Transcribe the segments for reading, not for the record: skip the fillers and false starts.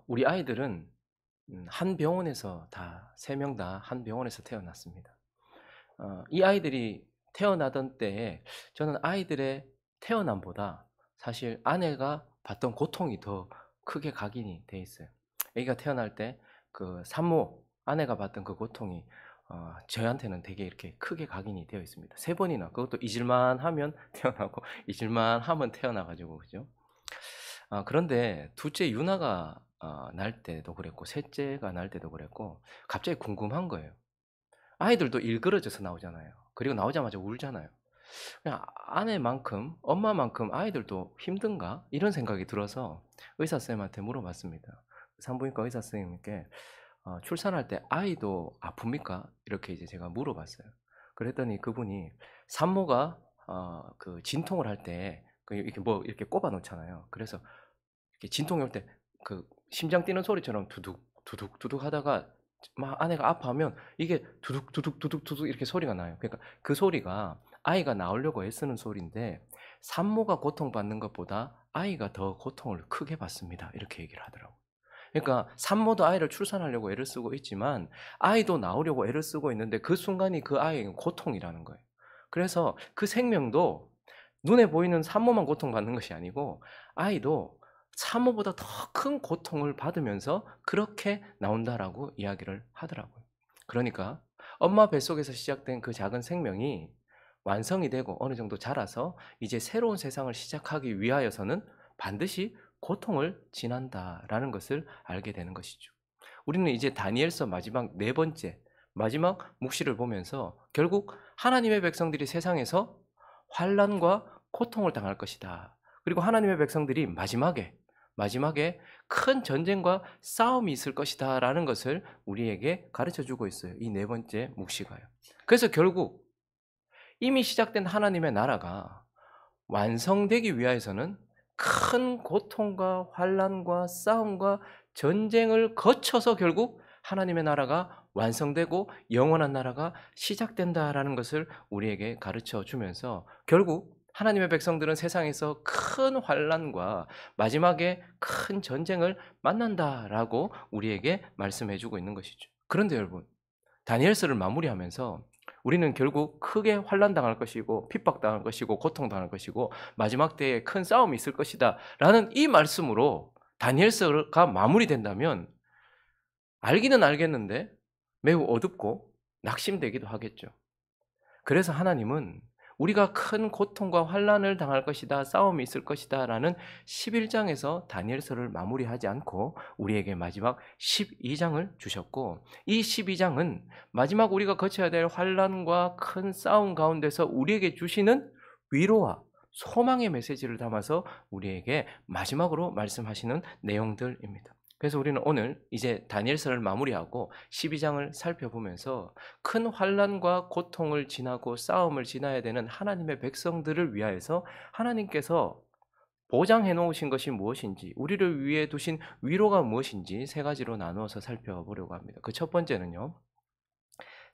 우리 아이들은 한 병원에서 다 3명 다 한 병원에서 태어났습니다. 이 아이들이 태어나던 때에 저는 아이들의 태어남보다 사실 아내가 받던 고통이 더 크게 각인이 돼 있어요. 아기가 태어날 때 그 산모 아내가 받던 그 고통이 저희한테는 되게 이렇게 크게 각인이 되어 있습니다. 3 번이나, 그것도 잊을만 하면 태어나고 잊을만 하면 태어나 가지고, 그죠? 그런데 둘째 유나가 날 때도 그랬고 셋째가 날 때도 그랬고 갑자기 궁금한 거예요. 아이들도 일그러져서 나오잖아요. 그리고 나오자마자 울잖아요. 그냥 '아내만큼 엄마만큼 아이들도 힘든가?' 이런 생각이 들어서 의사 선생님한테 물어봤습니다. 산부인과 의사 선생님께 "출산할 때 아이도 아픕니까?" 이렇게 이제 제가 물어봤어요. 그랬더니 그분이 산모가 그 진통을 할 때 그 이렇게 뭐 이렇게 꼽아 놓잖아요. 그래서 이렇게 진통이 올 때 그 심장 뛰는 소리처럼 두둑, 두둑, 두둑 하다가 막 아내가 아파하면 이게 두둑, 두둑, 두둑, 두둑 이렇게 소리가 나요. 그러니까 그 소리가 아이가 나오려고 애쓰는 소리인데 "산모가 고통받는 것보다 아이가 더 고통을 크게 받습니다." 이렇게 얘기를 하더라고요. 그러니까 산모도 아이를 출산하려고 애를 쓰고 있지만 아이도 나오려고 애를 쓰고 있는데 그 순간이 그 아이에겐 고통이라는 거예요. 그래서 그 생명도 눈에 보이는 산모만 고통받는 것이 아니고 아이도 산모보다 더 큰 고통을 받으면서 그렇게 나온다라고 이야기를 하더라고요. 그러니까 엄마 뱃속에서 시작된 그 작은 생명이 완성이 되고 어느 정도 자라서 이제 새로운 세상을 시작하기 위하여서는 반드시 고통을 지난다라는 것을 알게 되는 것이죠. 우리는 이제 다니엘서 마지막 네 번째 마지막 묵시를 보면서 결국 하나님의 백성들이 세상에서 환난과 고통을 당할 것이다. 그리고 하나님의 백성들이 마지막에 큰 전쟁과 싸움이 있을 것이다라는 것을 우리에게 가르쳐 주고 있어요. 이 네 번째 묵시가요. 그래서 결국 이미 시작된 하나님의 나라가 완성되기 위하여서는 큰 고통과 환난과 싸움과 전쟁을 거쳐서 결국 하나님의 나라가 완성되고 영원한 나라가 시작된다라는 것을 우리에게 가르쳐 주면서 결국 하나님의 백성들은 세상에서 큰 환난과 마지막에 큰 전쟁을 만난다라고 우리에게 말씀해 주고 있는 것이죠. 그런데 여러분, 다니엘서를 마무리하면서 우리는 결국 크게 환난당할 것이고 핍박당할 것이고 고통당할 것이고 마지막 때에 큰 싸움이 있을 것이다라는 이 말씀으로 다니엘서가 마무리된다면 알기는 알겠는데 매우 어둡고 낙심되기도 하겠죠. 그래서 하나님은 우리가 큰 고통과 환난을 당할 것이다, 싸움이 있을 것이다라는 11 장에서 다니엘서를 마무리하지 않고 우리에게 마지막 12 장을 주셨고 이 12 장은 마지막 우리가 거쳐야 될 환난과 큰 싸움 가운데서 우리에게 주시는 위로와 소망의 메시지를 담아서 우리에게 마지막으로 말씀하시는 내용들입니다. 그래서 우리는 오늘 이제 다니엘서를 마무리하고 12 장을 살펴보면서 큰 환난과 고통을 지나고 싸움을 지나야 되는 하나님의 백성들을 위하여서 하나님께서 보장해 놓으신 것이 무엇인지, 우리를 위해 두신 위로가 무엇인지 세 가지로 나누어서 살펴보려고 합니다. 그 첫 번째는요,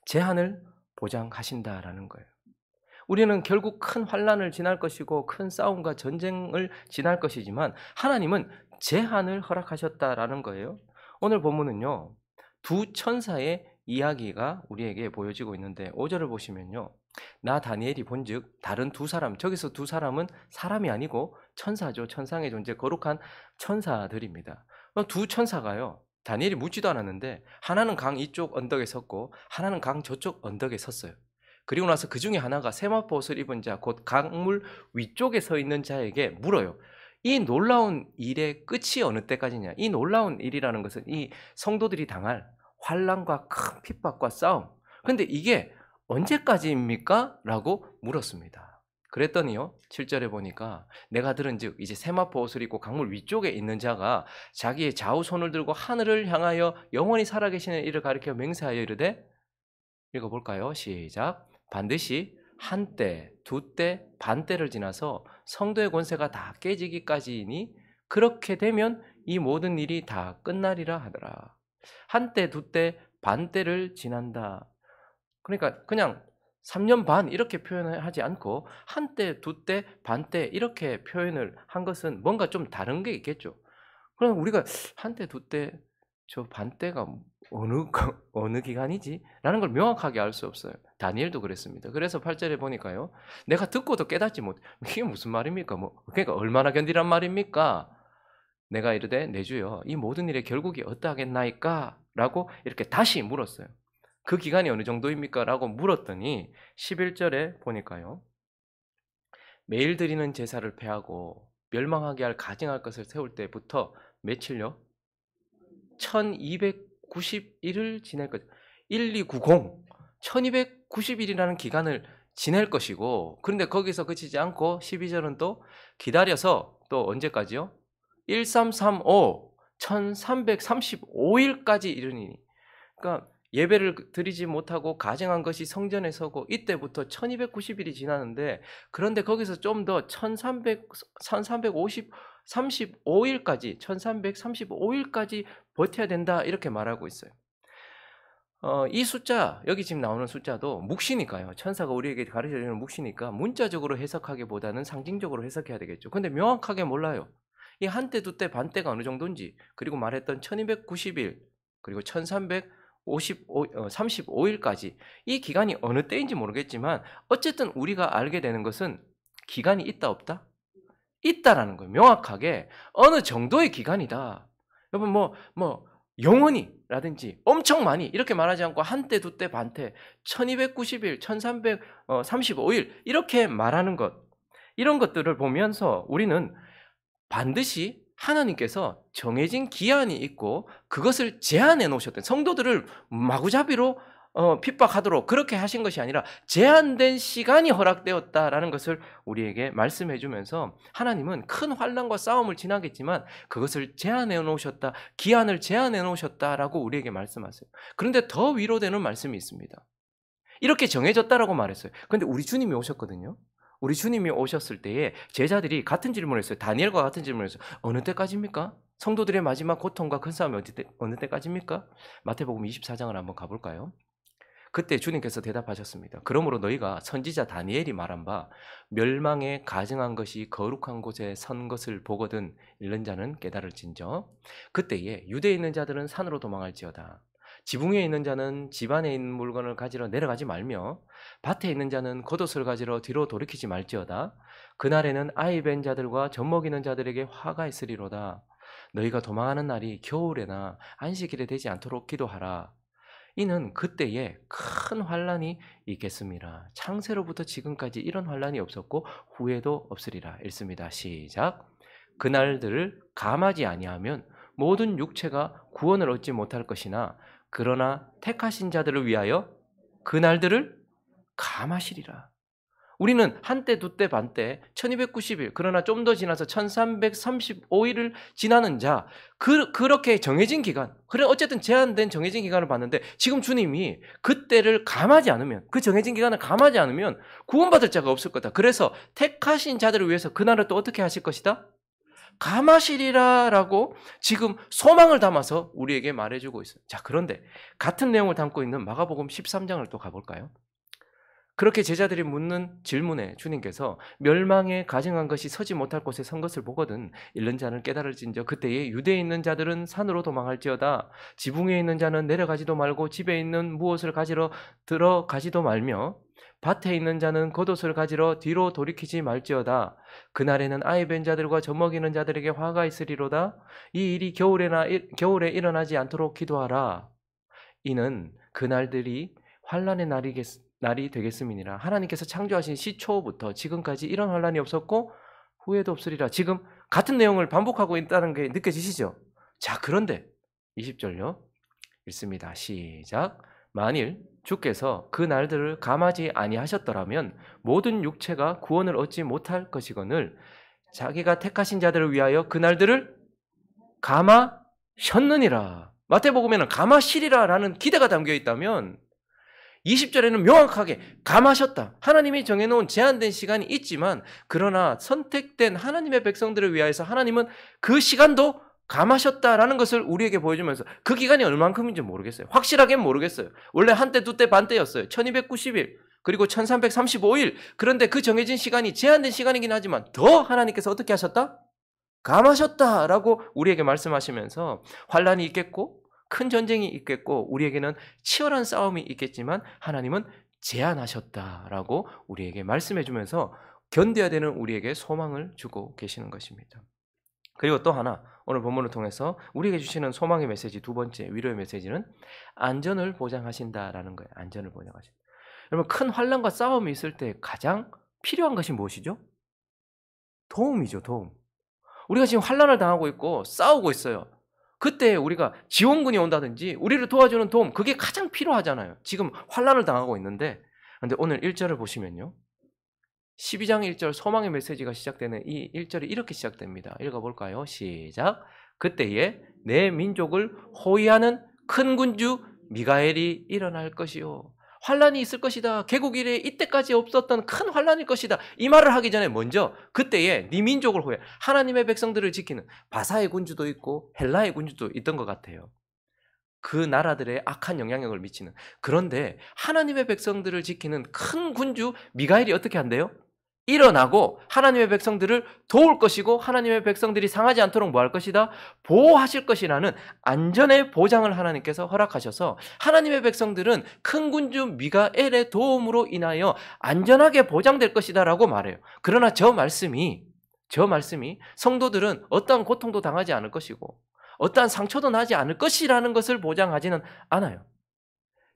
재한을 보장하신다라는 거예요. 우리는 결국 큰 환난을 지날 것이고 큰 싸움과 전쟁을 지날 것이지만 하나님은 제한을 허락하셨다라는 거예요. 오늘 본문은요. 두 천사의 이야기가 우리에게 보여지고 있는데 5 절을 보시면요. 나 다니엘이 본즉 다른 두 사람, 저기서 두 사람은 사람이 아니고 천사죠. 천상의 존재 거룩한 천사들입니다. 두 천사가요. 다니엘이 묻지도 않았는데 하나는 강 이쪽 언덕에 섰고 하나는 강 저쪽 언덕에 섰어요. 그리고 나서 그 중에 하나가 세마포 옷을 입은 자, 곧 강물 위쪽에 서 있는 자에게 물어요. 이 놀라운 일의 끝이 어느 때까지냐? 이 놀라운 일이라는 것은 이 성도들이 당할 환난과 큰 핍박과 싸움. 근데 이게 언제까지입니까? 라고 물었습니다. 그랬더니요. 7절에 보니까 내가 들은즉 이제 세마포 옷을 입고 강물 위쪽에 있는 자가 자기의 좌우 손을 들고 하늘을 향하여 영원히 살아계시는 이를 가리켜 맹세하여 이르되 읽어볼까요? 시작. 반드시 한 때, 두 때, 반 때를 지나서 성도의 권세가 다 깨지기까지이니 그렇게 되면 이 모든 일이 다 끝나리라 하더라. 한 때, 두 때, 반 때를 지난다. 그러니까 그냥 3년 반 이렇게 표현을 하지 않고 한 때, 두 때, 반 때 이렇게 표현을 한 것은 뭔가 좀 다른 게 있겠죠. 그럼 우리가 한때 두때 저 반때가 어느 기간이지? 라는 걸 명확하게 알 수 없어요. 다니엘도 그랬습니다. 그래서 8절에 보니까요. 내가 듣고도 깨닫지 못. 이게 무슨 말입니까? 그러니까 얼마나 견디란 말입니까? 내가 이르되 내 주여 이 모든 일의 결국이 어떠하겠나이까? 라고 이렇게 다시 물었어요. 그 기간이 어느 정도입니까? 라고 물었더니 11절에 보니까요. 매일 드리는 제사를 폐하고 멸망하게 할 가증할 것을 세울 때부터 며칠요? 1290일을 지낼 것. 1290, 1290일이라는 기간을 지낼 것이고, 그런데 거기서 그치지 않고 12절은 또 기다려서 또 언제까지요? 1335, 1335일까지 이르니. 그러니까 예배를 예배를 못하고 가증한 것이 성전에 서고 이때부터 1290일이 지나는데, 그런데 거기서 좀 더 1335일까지 1335일까지 버텨야 된다 이렇게 말하고 있어요. 이 숫자, 여기 지금 나오는 숫자도 묵시니까요. 천사가 우리에게 가르쳐주는 묵시니까 문자적으로 해석하기보다는 상징적으로 해석해야 되겠죠. 근데 명확하게 몰라요. 이 한때, 두때, 반때가 어느 정도인지, 그리고 말했던 1290일, 그리고 1335일까지 이 기간이 어느 때인지 모르겠지만 어쨌든 우리가 알게 되는 것은 기간이 있다 없다? 있다라는 거예요. 명확하게 어느 정도의 기간이다. 여러분 영원히라든지 엄청 많이 이렇게 말하지 않고 한때, 두때, 반때, 1290일, 1335일 이렇게 말하는 것, 이런 것들을 보면서 우리는 반드시 하나님께서 정해진 기한이 있고 그것을 제한해 놓으셨던, 성도들을 마구잡이로 핍박하도록 그렇게 하신 것이 아니라 제한된 시간이 허락되었다라는 것을 우리에게 말씀해 주면서, 하나님은 큰 환난과 싸움을 지나겠지만 그것을 제한해 놓으셨다, 기한을 제한해 놓으셨다라고 우리에게 말씀하세요. 그런데 더 위로되는 말씀이 있습니다. 이렇게 정해졌다라고 말했어요. 그런데 우리 주님이 오셨거든요. 우리 주님이 오셨을 때에 제자들이 같은 질문을 했어요. 다니엘과 같은 질문을 했어요. 어느 때까지입니까? 성도들의 마지막 고통과 큰 싸움이 어느 때까지입니까? 마태복음 24장을 한번 가볼까요? 그때 주님께서 대답하셨습니다. 그러므로 너희가 선지자 다니엘이 말한 바 멸망에 가증한 것이 거룩한 곳에 선 것을 보거든 읽는 자는 깨달을진저. 그때에 유대에 있는 자들은 산으로 도망할지어다. 지붕 위에 있는 자는 집 안에 있는 물건을 가지러 내려가지 말며 밭에 있는 자는 겉옷을 가지러 뒤로 돌이키지 말지어다. 그날에는 아이 뵌 자들과 젖먹이는 자들에게 화가 있으리로다. 너희가 도망하는 날이 겨울에나 안식일에 되지 않도록 기도하라. 이는 그때에 큰 환란이 있겠습니다. 창세로부터 지금까지 이런 환란이 없었고 후에도 없으리라. 읽습니다. 시작. 그날들을 감하지 아니하면 모든 육체가 구원을 얻지 못할 것이나 그러나 택하신 자들을 위하여 그날들을 감하시리라. 우리는 한때, 두때, 반때, 1290일, 그러나 좀 더 지나서 1335일을 지나는 자, 그렇게 정해진 기간, 그래 어쨌든 제한된 정해진 기간을 봤는데, 지금 주님이 그때를 감하지 않으면, 그 정해진 기간을 감하지 않으면 구원받을 자가 없을 거다. 그래서 택하신 자들을 위해서 그날을 또 어떻게 하실 것이다? 감하시리라라고 지금 소망을 담아서 우리에게 말해주고 있어요. 자, 그런데 같은 내용을 담고 있는 마가복음 13장을 또 가볼까요? 그렇게 제자들이 묻는 질문에 주님께서 멸망에 가증한 것이 서지 못할 곳에 선 것을 보거든 읽는 자는 깨달을진저. 그때에 유대에 있는 자들은 산으로 도망할지어다. 지붕에 있는 자는 내려가지도 말고 집에 있는 무엇을 가지러 들어가지도 말며 밭에 있는 자는 겉옷을 가지러 뒤로 돌이키지 말지어다. 그날에는 아이 뵌 자들과 젖먹이는 자들에게 화가 있으리로다. 이 일이 겨울에 일어나지 않도록 기도하라. 이는 그날들이 환난의 날이 되겠음이니라. 하나님께서 창조하신 시초부터 지금까지 이런 환난이 없었고 후에도 없으리라. 지금 같은 내용을 반복하고 있다는 게 느껴지시죠? 자, 그런데 20절요. 읽습니다. 시작. 만일 주께서 그 날들을 감하지 아니하셨더라면 모든 육체가 구원을 얻지 못할 것이거늘 자기가 택하신 자들을 위하여 그 날들을 감하셨느니라. 마태복음에는 감하시리라라는 기대가 담겨 있다면 20절에는 명확하게 감하셨다. 하나님이 정해놓은 제한된 시간이 있지만 그러나 선택된 하나님의 백성들을 위하여서 하나님은 그 시간도 감하셨다라는 것을 우리에게 보여주면서, 그 기간이 얼만큼인지 모르겠어요. 확실하게는 모르겠어요. 원래 한때, 두때, 반때였어요. 1290일 그리고 1335일. 그런데 그 정해진 시간이 제한된 시간이긴 하지만 더 하나님께서 어떻게 하셨다? 감하셨다라고 우리에게 말씀하시면서 환란이 있겠고 큰 전쟁이 있겠고 우리에게는 치열한 싸움이 있겠지만 하나님은 제한하셨다라고 우리에게 말씀해 주면서 견뎌야 되는 우리에게 소망을 주고 계시는 것입니다. 그리고 또 하나 오늘 본문을 통해서 우리에게 주시는 소망의 메시지 두 번째 위로의 메시지는 안전을 보장하신다라는 거예요. 안전을 보장하신다. 여러분 큰 환란과 싸움이 있을 때 가장 필요한 것이 무엇이죠? 도움이죠. 도움. 우리가 지금 환란을 당하고 있고 싸우고 있어요. 그때 우리가 지원군이 온다든지 우리를 도와주는 도움 그게 가장 필요하잖아요. 지금 환란을 당하고 있는데 근데 오늘 1절을 보시면요. 12장 1절 소망의 메시지가 시작되는 이 1절이 이렇게 시작됩니다. 읽어볼까요? 시작. 그때에 내 민족을 호위하는 큰 군주 미가엘이 일어날 것이요. 환란이 있을 것이다. 개국 이래 이때까지 없었던 큰 환란일 것이다. 이 말을 하기 전에 먼저 그때에 네 민족을 호위해 하나님의 백성들을 지키는 바사의 군주도 있고 헬라의 군주도 있던 것 같아요. 그 나라들의 악한 영향력을 미치는. 그런데 하나님의 백성들을 지키는 큰 군주 미가엘이 어떻게 한대요? 일어나고 하나님의 백성들을 도울 것이고 하나님의 백성들이 상하지 않도록 뭐 할 것이다? 보호하실 것이라는 안전의 보장을 하나님께서 허락하셔서 하나님의 백성들은 큰 군주 미가엘의 도움으로 인하여 안전하게 보장될 것이다 라고 말해요. 그러나 저 말씀이 성도들은 어떠한 고통도 당하지 않을 것이고 어떠한 상처도 나지 않을 것이라는 것을 보장하지는 않아요.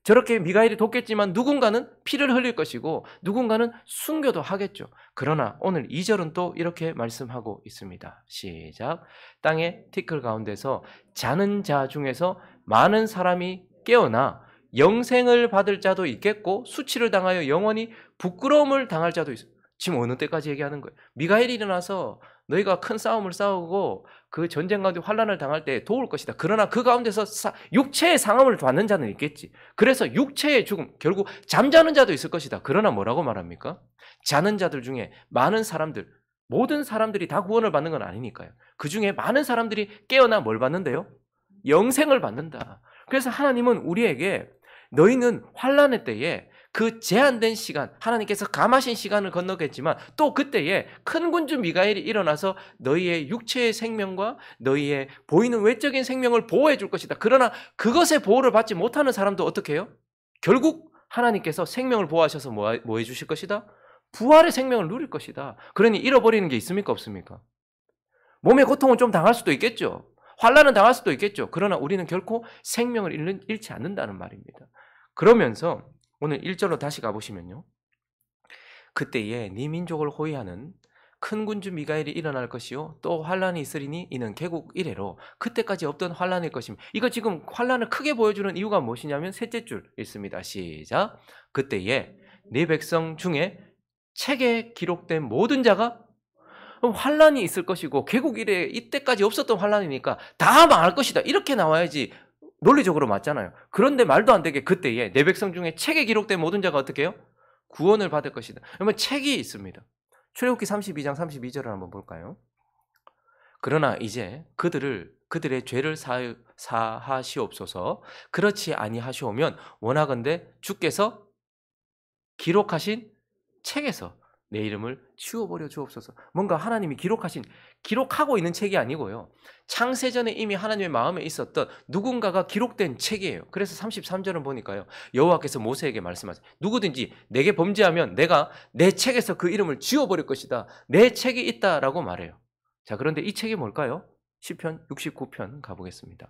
저렇게 미가엘이 돕겠지만 누군가는 피를 흘릴 것이고 누군가는 순교도 하겠죠. 그러나 오늘 2절은 또 이렇게 말씀하고 있습니다. 시작. 땅의 티끌 가운데서 자는 자 중에서 많은 사람이 깨어나 영생을 받을 자도 있겠고 수치를 당하여 영원히 부끄러움을 당할 자도 있어요. 지금 어느 때까지 얘기하는 거예요? 미가엘이 일어나서 너희가 큰 싸움을 싸우고 그 전쟁 가운데 환란을 당할 때 도울 것이다. 그러나 그 가운데서 육체의 상함을 받는 자는 있겠지. 그래서 육체의 죽음, 결국 잠자는 자도 있을 것이다. 그러나 뭐라고 말합니까? 자는 자들 중에 많은 사람들, 모든 사람들이 다 구원을 받는 건 아니니까요. 그 중에 많은 사람들이 깨어나 뭘 받는데요? 영생을 받는다. 그래서 하나님은 우리에게 너희는 환란의 때에 그 제한된 시간, 하나님께서 감하신 시간을 건너겠지만 또 그때에 큰 군주 미가엘이 일어나서 너희의 육체의 생명과 너희의 보이는 외적인 생명을 보호해 줄 것이다. 그러나 그것의 보호를 받지 못하는 사람도 어떻게 해요? 결국 하나님께서 생명을 보호하셔서 뭐 해 주실 것이다? 부활의 생명을 누릴 것이다. 그러니 잃어버리는 게 있습니까? 없습니까? 몸의 고통은 좀 당할 수도 있겠죠. 환난은 당할 수도 있겠죠. 그러나 우리는 결코 생명을 잃지 않는다는 말입니다. 그러면서 오늘 1절로 다시 가보시면요. 그때에 네 민족을 호위하는 큰 군주 미가엘이 일어날 것이요 또 환란이 있으리니 이는 개국 이래로 그때까지 없던 환란일 것입니다. 이거 지금 환란을 크게 보여주는 이유가 무엇이냐면 셋째 줄 있습니다. 시작. 그때에 네 백성 중에 책에 기록된 모든 자가 환란이 있을 것이고 개국 이래 이때까지 없었던 환란이니까 다 망할 것이다. 이렇게 나와야지 논리적으로 맞잖아요. 그런데 말도 안 되게 그때에 내 백성 중에 책에 기록된 모든 자가 어떻게 해요? 구원을 받을 것이다. 그러면 책이 있습니다. 출애굽기 32장 32절을 한번 볼까요? 그러나 이제 그들의 죄를 사하시옵소서. 그렇지 아니하시오면 원하건대 주께서 기록하신 책에서 내 이름을 치워버려 주옵소서. 뭔가 하나님이 기록하고 있는 책이 아니고요. 창세전에 이미 하나님의 마음에 있었던 누군가가 기록된 책이에요. 그래서 33절은 보니까요. 여호와께서 모세에게 말씀하세요. 누구든지 내게 범죄하면 내가 내 책에서 그 이름을 지워버릴 것이다. 내 책이 있다라고 말해요. 자, 그런데 이 책이 뭘까요? 시편 69편 가보겠습니다.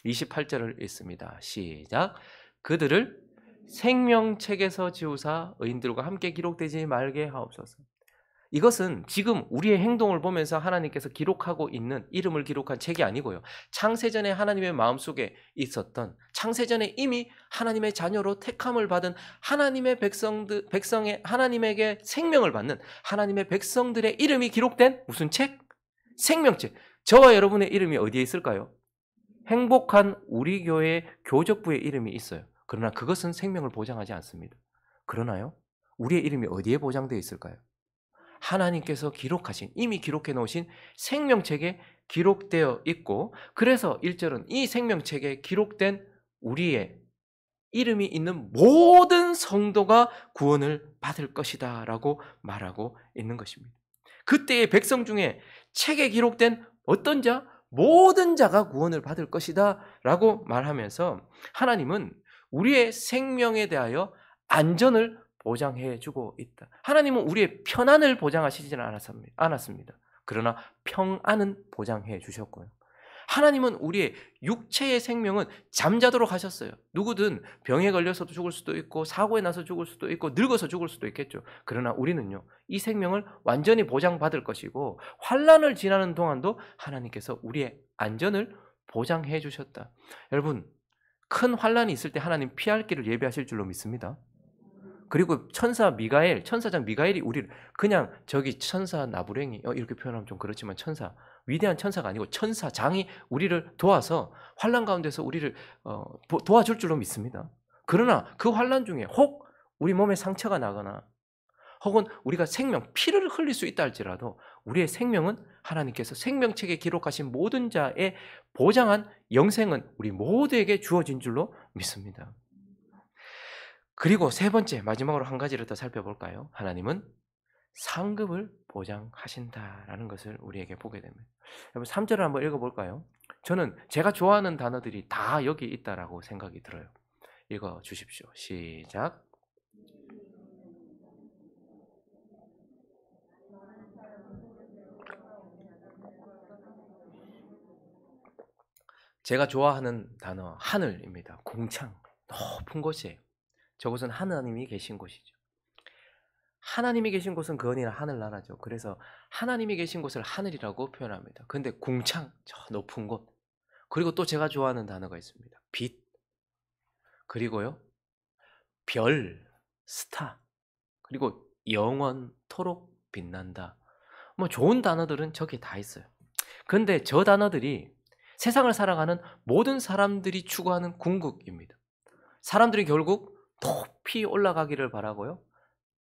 28절을 읽습니다. 시작. 그들을 생명책에서 지우사 의인들과 함께 기록되지 말게 하옵소서. 이것은 지금 우리의 행동을 보면서 하나님께서 기록하고 있는 이름을 기록한 책이 아니고요. 창세전에 하나님의 마음속에 있었던 창세전에 이미 하나님의 자녀로 택함을 받은 하나님의 하나님에게 생명을 받는 하나님의 백성들의 이름이 기록된 무슨 책? 생명책. 저와 여러분의 이름이 어디에 있을까요? 행복한 우리 교회 교적부의 이름이 있어요. 그러나 그것은 생명을 보장하지 않습니다. 그러나요? 우리의 이름이 어디에 보장되어 있을까요? 하나님께서 이미 기록해 놓으신 생명책에 기록되어 있고 그래서 1절은 이 생명책에 기록된 우리의 이름이 있는 모든 성도가 구원을 받을 것이다 라고 말하고 있는 것입니다. 그때의 백성 중에 책에 기록된 어떤 자? 모든 자가 구원을 받을 것이다 라고 말하면서 하나님은 우리의 생명에 대하여 안전을 보장해 주고 있다. 하나님은 우리의 편안을 보장하시지는 않았습니다. 그러나 평안은 보장해 주셨고요. 하나님은 우리의 육체의 생명은 잠자도록 하셨어요. 누구든 병에 걸려서 죽을 수도 있고 사고에 나서 죽을 수도 있고 늙어서 죽을 수도 있겠죠. 그러나 우리는요, 이 생명을 완전히 보장받을 것이고 환난을 지나는 동안도 하나님께서 우리의 안전을 보장해 주셨다. 여러분, 큰 환난이 있을 때 하나님 피할 길을 예비하실 줄로 믿습니다. 그리고 천사장 미가엘이 우리를 그냥 저기 천사 나부랭이 이렇게 표현하면 좀 그렇지만 위대한 천사가 아니고 천사장이 우리를 도와서 환난 가운데서 우리를 도와줄 줄로 믿습니다. 그러나 그 환난 중에 혹 우리 몸에 상처가 나거나 혹은 우리가 피를 흘릴 수 있다 할지라도 우리의 생명은 하나님께서 생명책에 기록하신 모든 자의 보장한 영생은 우리 모두에게 주어진 줄로 믿습니다. 그리고 세 번째, 마지막으로 한 가지를 더 살펴볼까요? 하나님은 상급을 보장하신다라는 것을 우리에게 보게 됩니다. 여러분 3절을 한번 읽어볼까요? 저는 제가 좋아하는 단어들이 다 여기 있다라고 생각이 들어요. 읽어주십시오. 시작. 제가 좋아하는 단어 하늘입니다. 공창, 높은 곳이에요. 저곳은 하나님이 계신 곳이죠. 하나님이 계신 곳은 그 어디나 하늘나라죠. 그래서 하나님이 계신 곳을 하늘이라고 표현합니다. 근데 궁창, 저 높은 곳. 그리고 또 제가 좋아하는 단어가 있습니다. 빛. 그리고요, 별, 스타. 그리고 영원토록 빛난다. 뭐 좋은 단어들은 저기 다 있어요. 근데 저 단어들이 세상을 살아가는 모든 사람들이 추구하는 궁극입니다. 사람들이 결국 높이 올라가기를 바라고요.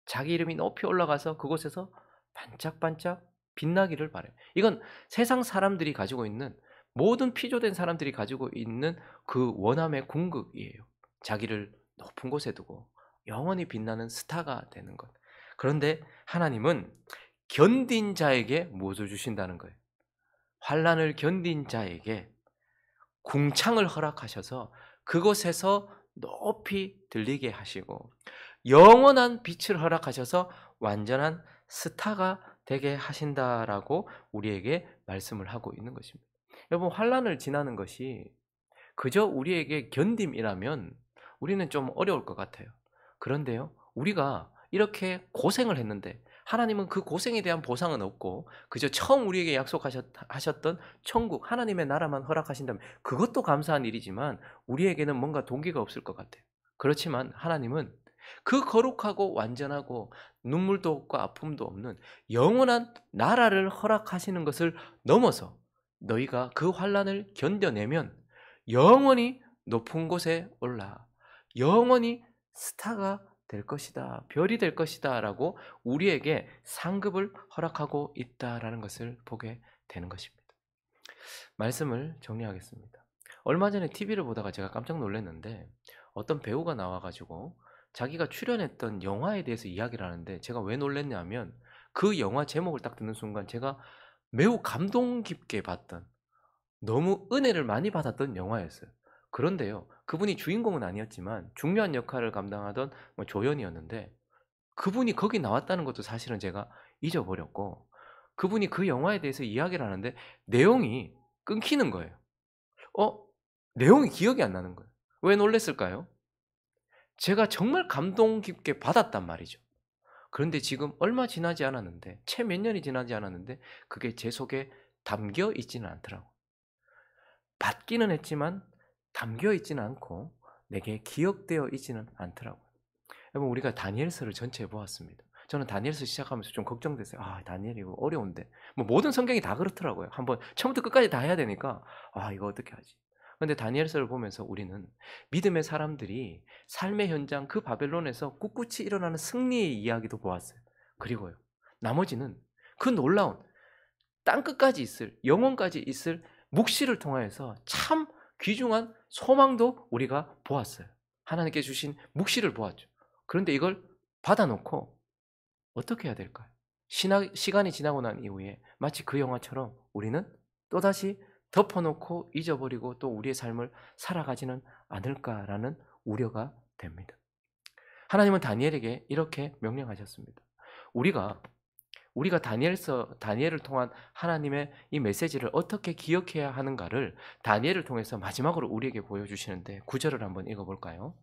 자기 이름이 높이 올라가서 그곳에서 반짝반짝 빛나기를 바라요. 이건 세상 사람들이 가지고 있는, 모든 피조된 사람들이 가지고 있는 그 원함의 궁극이에요. 자기를 높은 곳에 두고 영원히 빛나는 스타가 되는 것. 그런데 하나님은 견딘 자에게 무엇을 주신다는 거예요? 환난을 견딘 자에게 궁창을 허락하셔서 그곳에서 높이 들리게 하시고 영원한 빛을 허락하셔서 완전한 스타가 되게 하신다라고 우리에게 말씀을 하고 있는 것입니다. 여러분, 환난을 지나는 것이 그저 우리에게 견딤이라면 우리는 좀 어려울 것 같아요. 그런데요, 우리가 이렇게 고생을 했는데 하나님은 그 고생에 대한 보상은 없고 그저 처음 우리에게 약속하셨던 천국, 하나님의 나라만 허락하신다면 그것도 감사한 일이지만 우리에게는 뭔가 동기가 없을 것 같아요. 그렇지만 하나님은 그 거룩하고 완전하고 눈물도 없고 아픔도 없는 영원한 나라를 허락하시는 것을 넘어서 너희가 그 환난을 견뎌내면 영원히 높은 곳에 올라 영원히 스타가 될 것이다, 별이 될 것이다 라고 우리에게 상급을 허락하고 있다라는 것을 보게 되는 것입니다. 말씀을 정리하겠습니다. 얼마 전에 TV를 보다가 제가 깜짝 놀랐는데 어떤 배우가 나와가지고 자기가 출연했던 영화에 대해서 이야기를 하는데 제가 왜 놀랐냐면 그 영화 제목을 딱 듣는 순간 제가 매우 감동 깊게 봤던, 너무 은혜를 많이 받았던 영화였어요. 그런데요, 그분이 주인공은 아니었지만 중요한 역할을 감당하던 조연이었는데 그분이 거기 나왔다는 것도 사실은 제가 잊어버렸고 그분이 그 영화에 대해서 이야기를 하는데 내용이 끊기는 거예요. 내용이 기억이 안 나는 거예요. 왜 놀랬을까요? 제가 정말 감동 깊게 받았단 말이죠. 그런데 지금 얼마 지나지 않았는데, 채 몇 년이 지나지 않았는데 그게 제 속에 담겨 있지는 않더라고요. 받기는 했지만 담겨 있지는 않고 내게 기억되어 있지는 않더라고요. 여러분, 우리가 다니엘서를 전체 보았습니다. 저는 다니엘서 시작하면서 좀 걱정됐어요. 다니엘이 이거 어려운데. 뭐 모든 성경이 다 그렇더라고요. 한번 처음부터 끝까지 다 해야 되니까 이거 어떻게 하지? 근데 다니엘서를 보면서 우리는 믿음의 사람들이 삶의 현장 그 바벨론에서 꿋꿋이 일어나는 승리의 이야기도 보았어요. 그리고요, 나머지는 그 놀라운 땅끝까지 있을, 영원까지 있을 묵시를 통하여서 참 귀중한 소망도 우리가 보았어요. 하나님께 주신 묵시를 보았죠. 그런데 이걸 받아놓고 어떻게 해야 될까요? 시간이 지나고 난 이후에 마치 그 영화처럼 우리는 또다시 덮어놓고 잊어버리고 또 우리의 삶을 살아가지는 않을까라는 우려가 됩니다. 하나님은 다니엘에게 이렇게 명령하셨습니다. 우리가 다니엘을 통한 하나님의 이 메시지를 어떻게 기억해야 하는가를 다니엘을 통해서 마지막으로 우리에게 보여주시는데 9절을 한번 읽어볼까요?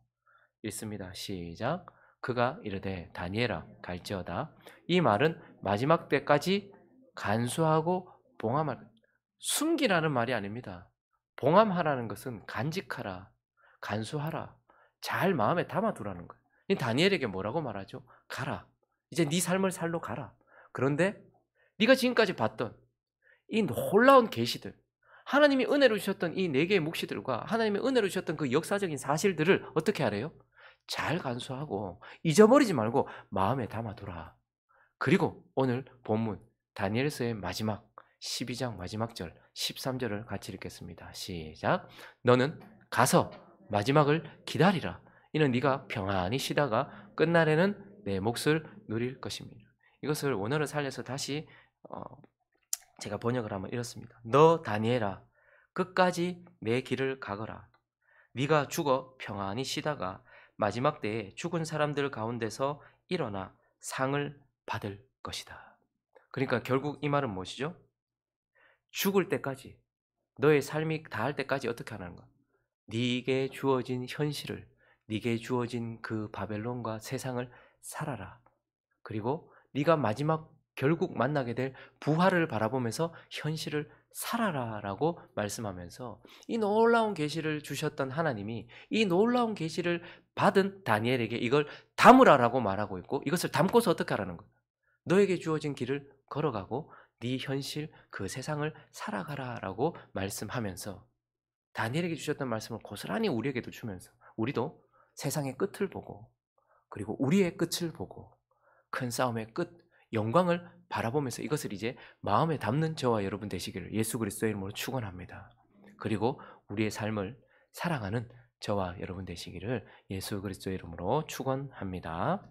읽습니다. 시작. 그가 이르되 다니엘아 갈지어다. 이 말은 마지막 때까지 간수하고 봉함하라. 숨기라는 말이 아닙니다. 봉함하라는 것은 간직하라, 간수하라, 잘 마음에 담아두라는 거예요. 이 다니엘에게 뭐라고 말하죠? 가라. 이제 네 삶을 살러 가라. 그런데 네가 지금까지 봤던 이 놀라운 계시들, 하나님이 은혜로 주셨던 이 네 개의 묵시들과 하나님의 은혜로 주셨던 그 역사적인 사실들을 어떻게 하래요? 잘 간수하고 잊어버리지 말고 마음에 담아두라. 그리고 오늘 본문 다니엘서의 마지막 12장 마지막 절 13절을 같이 읽겠습니다. 시작. 너는 가서 마지막을 기다리라. 이는 네가 평안히 쉬다가 끝날에는 내 몫을 누릴 것입니다. 이것을 원어를 살려서 다시 제가 번역을 하면 이렇습니다. 너 다니엘아 끝까지 내 길을 가거라. 네가 죽어 평안히 쉬다가 마지막 때에 죽은 사람들 가운데서 일어나 상을 받을 것이다. 그러니까 결국 이 말은 무엇이죠? 죽을 때까지 너의 삶이 다할 때까지 어떻게 하는 거야? 네게 주어진 현실을, 네게 주어진 그 바벨론과 세상을 살아라. 그리고 네가 마지막 결국 만나게 될 부활을 바라보면서 현실을 살아라라고 말씀하면서 이 놀라운 계시를 주셨던 하나님이 이 놀라운 계시를 받은 다니엘에게 이걸 담으라라고 말하고 있고 이것을 담고서 어떻게 하라는 거야? 너에게 주어진 길을 걸어가고 네 현실 그 세상을 살아가라라고 말씀하면서 다니엘에게 주셨던 말씀을 고스란히 우리에게도 주면서 우리도 세상의 끝을 보고 그리고 우리의 끝을 보고 큰 싸움의 끝, 영광을 바라보면서 이것을 이제 마음에 담는 저와 여러분 되시기를 예수 그리스도의 이름으로 축원합니다. 그리고 우리의 삶을 살아가는 저와 여러분 되시기를 예수 그리스도의 이름으로 축원합니다.